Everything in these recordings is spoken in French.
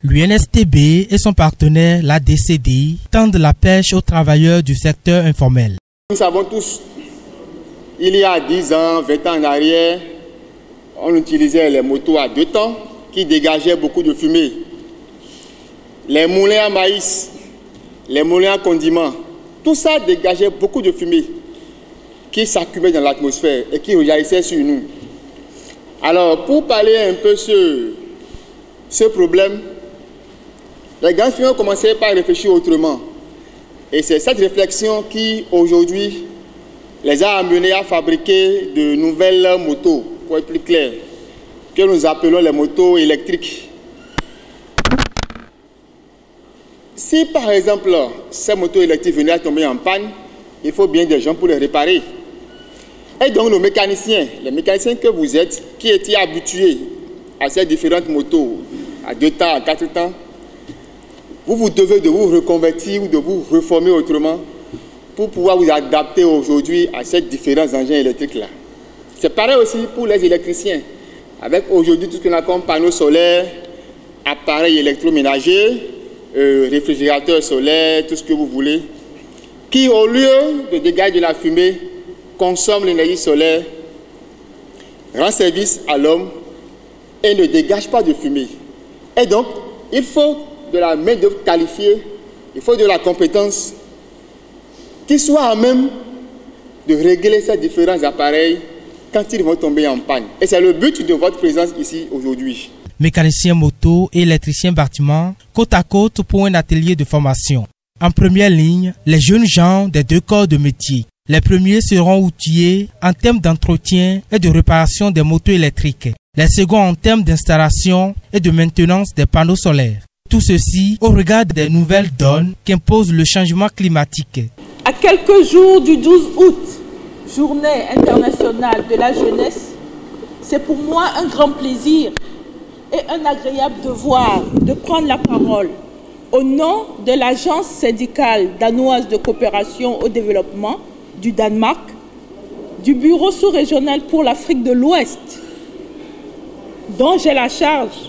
L'UNSTB et son partenaire, la DCD, tendent la pêche aux travailleurs du secteur informel. Nous savons tous, il y a 10 ans, 20 ans en arrière, on utilisait les motos à 2 temps qui dégageaient beaucoup de fumée. Les moulins à maïs, les moulins à condiments, tout ça dégageait beaucoup de fumée qui s'accumulait dans l'atmosphère et qui rejaillissait sur nous. Alors, pour parler un peu sur ce problème, les grandes firmes ont commencé par réfléchir autrement. Et c'est cette réflexion qui, aujourd'hui, les a amenés à fabriquer de nouvelles motos, pour être plus clair, que nous appelons les motos électriques. Si, par exemple, ces motos électriques venaient à tomber en panne, il faut bien des gens pour les réparer. Et donc, nos mécaniciens, les mécaniciens que vous êtes, qui étaient habitués à ces différentes motos, à 2 temps, à 4 temps, vous devez de vous reconvertir ou de vous reformer autrement pour pouvoir vous adapter aujourd'hui à ces différents engins électriques-là. C'est pareil aussi pour les électriciens. Avec aujourd'hui tout ce qu'on a comme panneaux solaires, appareils électroménagers, réfrigérateurs solaires, tout ce que vous voulez, qui au lieu de dégager de la fumée, consomment l'énergie solaire, rend service à l'homme et ne dégage pas de fumée. Et donc, il faut de la main-d'œuvre qualifiée, il faut de la compétence qui soit à même de régler ces différents appareils quand ils vont tomber en panne. Et c'est le but de votre présence ici aujourd'hui. Mécaniciens moto et électriciens bâtiment, côte à côte pour un atelier de formation. En première ligne, les jeunes gens des 2 corps de métier. Les premiers seront outillés en termes d'entretien et de réparation des motos électriques. Les seconds en termes d'installation et de maintenance des panneaux solaires. Tout ceci au regard des nouvelles donnes qu'impose le changement climatique. À quelques jours du 12 août, Journée internationale de la jeunesse, c'est pour moi un grand plaisir et un agréable devoir de prendre la parole au nom de l'Agence syndicale danoise de coopération au développement du Danemark, du Bureau sous-régional pour l'Afrique de l'Ouest, dont j'ai la charge,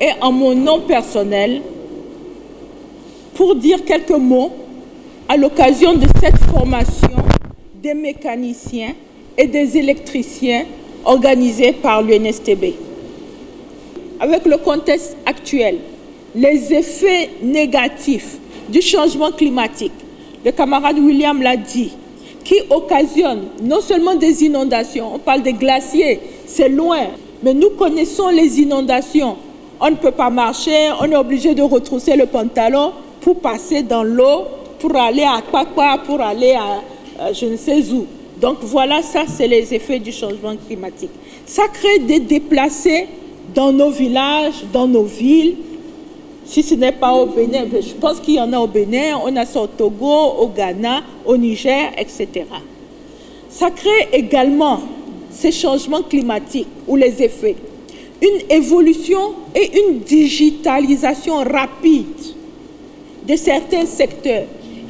et en mon nom personnel, pour dire quelques mots à l'occasion de cette formation des mécaniciens et des électriciens organisée par l'UNSTB. Avec le contexte actuel, les effets négatifs du changement climatique, le camarade William l'a dit, qui occasionnent non seulement des inondations, on parle des glaciers, c'est loin, mais nous connaissons les inondations. On ne peut pas marcher, on est obligé de retrousser le pantalon pour passer dans l'eau, pour aller à Kpakpa, pour aller à je ne sais où. Donc voilà, ça c'est les effets du changement climatique. Ça crée des déplacés dans nos villages, dans nos villes. Si ce n'est pas au Bénin, je pense qu'il y en a au Bénin, on a ça au Togo, au Ghana, au Niger, etc. Ça crée également ces changements climatiques ou les effets, une évolution et une digitalisation rapide de certains secteurs.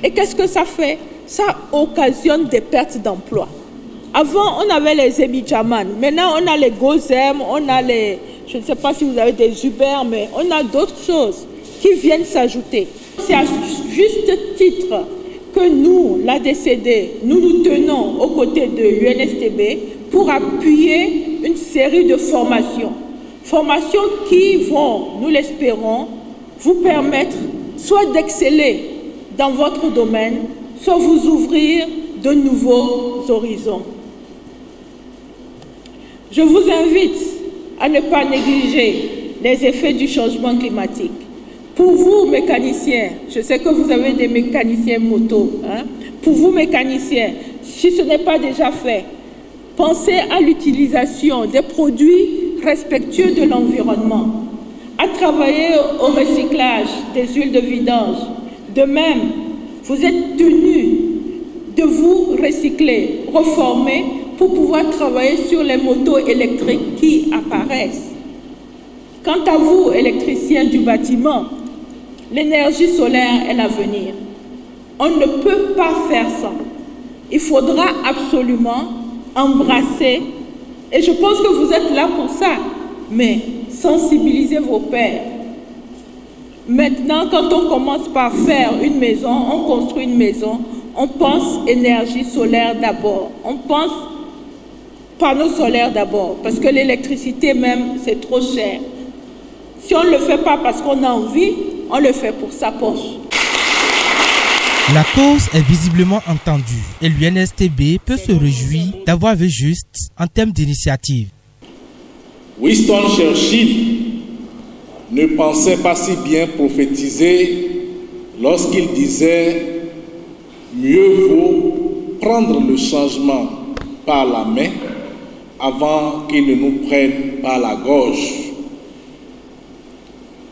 Et qu'est-ce que ça fait? Ça occasionne des pertes d'emplois. Avant, on avait les Emidjaman. Maintenant, on a les Gozem, on a les... Je ne sais pas si vous avez des Uber, mais on a d'autres choses qui viennent s'ajouter. C'est à juste titre que nous, la DCD, nous tenons aux côtés de l'UNSTB pour appuyer une série de formations. Formations qui vont, nous l'espérons, vous permettre soit d'exceller dans votre domaine, soit vous ouvrir de nouveaux horizons. Je vous invite à ne pas négliger les effets du changement climatique. Pour vous, mécaniciens, je sais que vous avez des mécaniciens moto, hein? Pour vous, mécaniciens, si ce n'est pas déjà fait, pensez à l'utilisation des produits respectueux de l'environnement, à travailler au recyclage des huiles de vidange. De même, vous êtes tenus de vous recycler, reformer pour pouvoir travailler sur les motos électriques qui apparaissent. Quant à vous, électriciens du bâtiment, l'énergie solaire est l'avenir. On ne peut pas faire ça. Il faudra absolument embrasser, et je pense que vous êtes là pour ça, mais sensibiliser vos pairs, Maintenant, quand on commence par faire une maison, on construit une maison, on pense énergie solaire d'abord. On pense panneaux solaires d'abord, parce que l'électricité même, c'est trop cher. Si on ne le fait pas parce qu'on a envie, on le fait pour sa poche. La cause est visiblement entendue et l'UNSTB peut se réjouir d'avoir vu juste en termes d'initiative. Winston Churchill ne pensait pas si bien prophétiser lorsqu'il disait « Mieux vaut prendre le changement par la main avant qu'il ne nous prenne par la gorge ».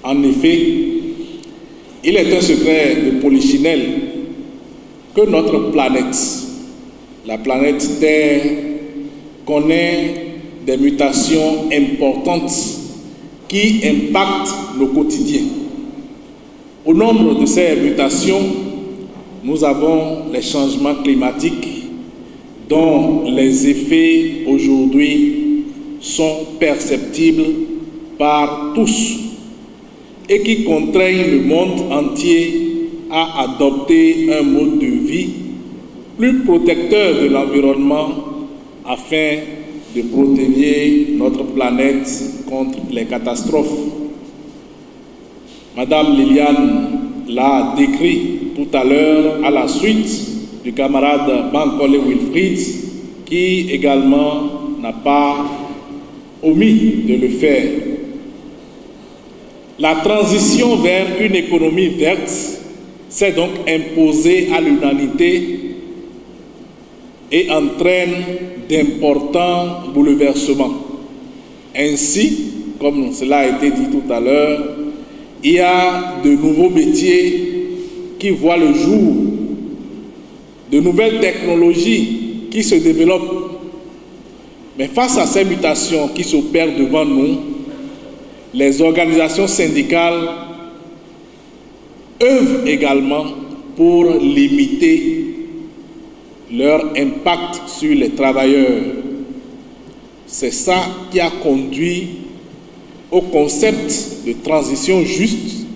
En effet, il est un secret de Polichinelle que notre planète, la planète Terre, connaît des mutations importantes qui impactent nos quotidiens. Au nombre de ces mutations, nous avons les changements climatiques dont les effets aujourd'hui sont perceptibles par tous et qui contraignent le monde entier à adopter un mode de vie plus protecteur de l'environnement afin de protéger notre planète contre les catastrophes. Madame Liliane l'a décrit tout à l'heure à la suite du camarade Bankole Wilfried, qui également n'a pas omis de le faire. La transition vers une économie verte s'est donc imposée à l'unanimité et entraîne d'importants bouleversements. Ainsi, comme cela a été dit tout à l'heure, il y a de nouveaux métiers qui voient le jour, de nouvelles technologies qui se développent. Mais face à ces mutations qui s'opèrent devant nous, les organisations syndicales œuvrent également pour limiter leur impact sur les travailleurs. C'est ça qui a conduit au concept de transition juste,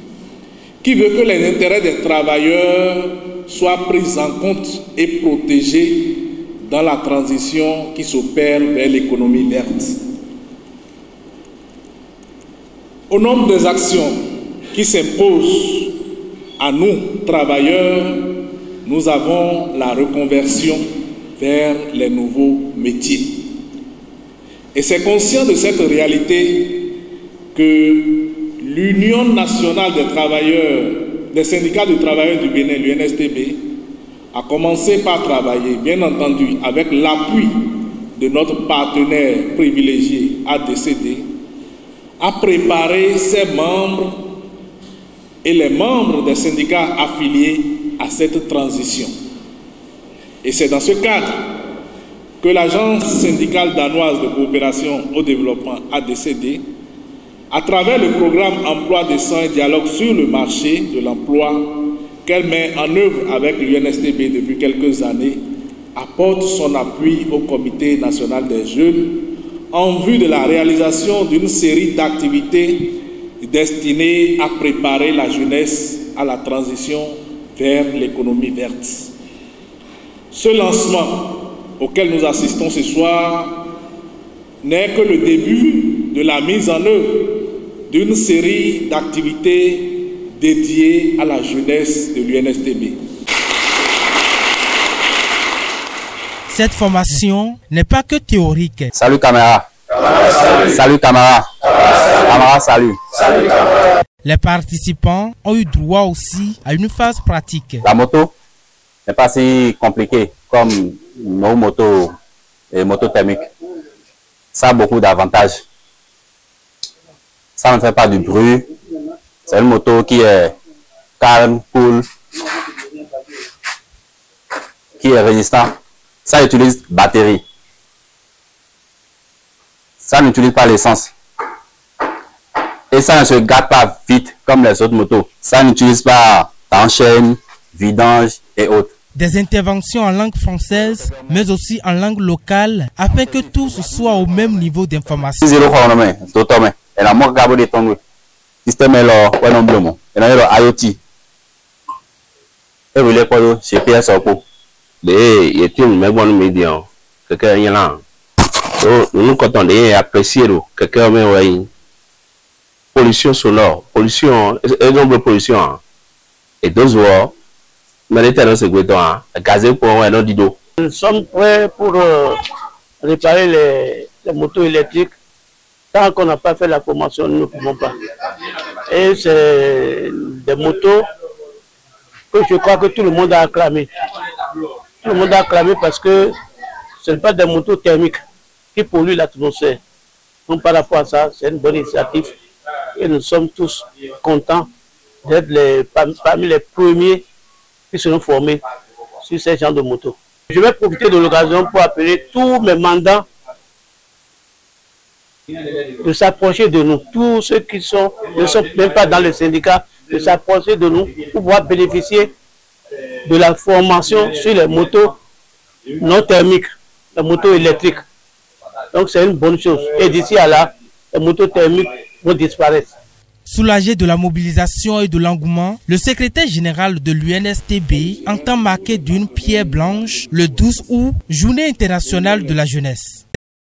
qui veut que les intérêts des travailleurs soient pris en compte et protégés dans la transition qui s'opère vers l'économie verte. Au nombre des actions qui s'imposent à nous, travailleurs, nous avons la reconversion vers les nouveaux métiers. Et c'est conscient de cette réalité que l'Union nationale des travailleurs, des syndicats de travailleurs du Bénin, l'UNSTB, a commencé par travailler, bien entendu, avec l'appui de notre partenaire privilégié ADCD, à préparer ses membres et les membres des syndicats affiliés à cette transition. Et c'est dans ce cadre que l'Agence syndicale danoise de coopération au développement ADCD, à travers le programme Emploi décent et dialogue sur le marché de l'emploi qu'elle met en œuvre avec l'UNSTB depuis quelques années, apporte son appui au Comité national des jeunes en vue de la réalisation d'une série d'activités destinées à préparer la jeunesse à la transition vers l'économie verte. Ce lancement auquel nous assistons ce soir n'est que le début de la mise en œuvre d'une série d'activités dédiées à la jeunesse de l'UNSTB. Cette formation n'est pas que théorique. Salut camarade. Salut camarade. Camarade, salut. Salut camarade. Les participants ont eu droit aussi à une phase pratique. La moto n'est pas si compliquée comme nos motos et motos thermiques. Ça a beaucoup d'avantages. Ça ne fait pas du bruit. C'est une moto qui est calme, cool, qui est résistant. Ça utilise batterie. Ça n'utilise pas l'essence. Et ça ne se gâte pas vite comme les autres motos. Ça n'utilise pas d'enchaîne, vidange et autres. Des interventions en langue française, mais aussi en langue locale, afin que tous soient au même niveau d'information. système est là, ouais non bleu, et là IoT. Et vous voulez quoi GPS au pot. Mais il était une même bonne médian. Quelqu'un y là. Nous quand on est apprécié, quelqu'un met ouais. Pollution sonore, pollution, exemple de pollution. Et deux heures, mais les terrains c'est quoi toi? Gazé pour un autre dido. Nous sommes prêts pour réparer les motos électriques. Tant qu'on n'a pas fait la formation, nous ne pouvons pas. Et c'est des motos que je crois que tout le monde a acclamé. Tout le monde a acclamé parce que ce n'est pas des motos thermiques qui polluent l'atmosphère. Donc par rapport à ça, c'est une bonne initiative. Et nous sommes tous contents d'être parmi les premiers qui seront formés sur ces genres de motos. Je vais profiter de l'occasion pour appeler tous mes mandats de s'approcher de nous, tous ceux qui ne sont même pas dans le syndicat, de s'approcher de nous pour pouvoir bénéficier de la formation sur les motos non thermiques, les motos électriques. Donc c'est une bonne chose. Et d'ici à là, les motos thermiques vont disparaître. Soulagé de la mobilisation et de l'engouement, le secrétaire général de l'UNSTB entend marquer d'une pierre blanche le 12 août, Journée internationale de la jeunesse.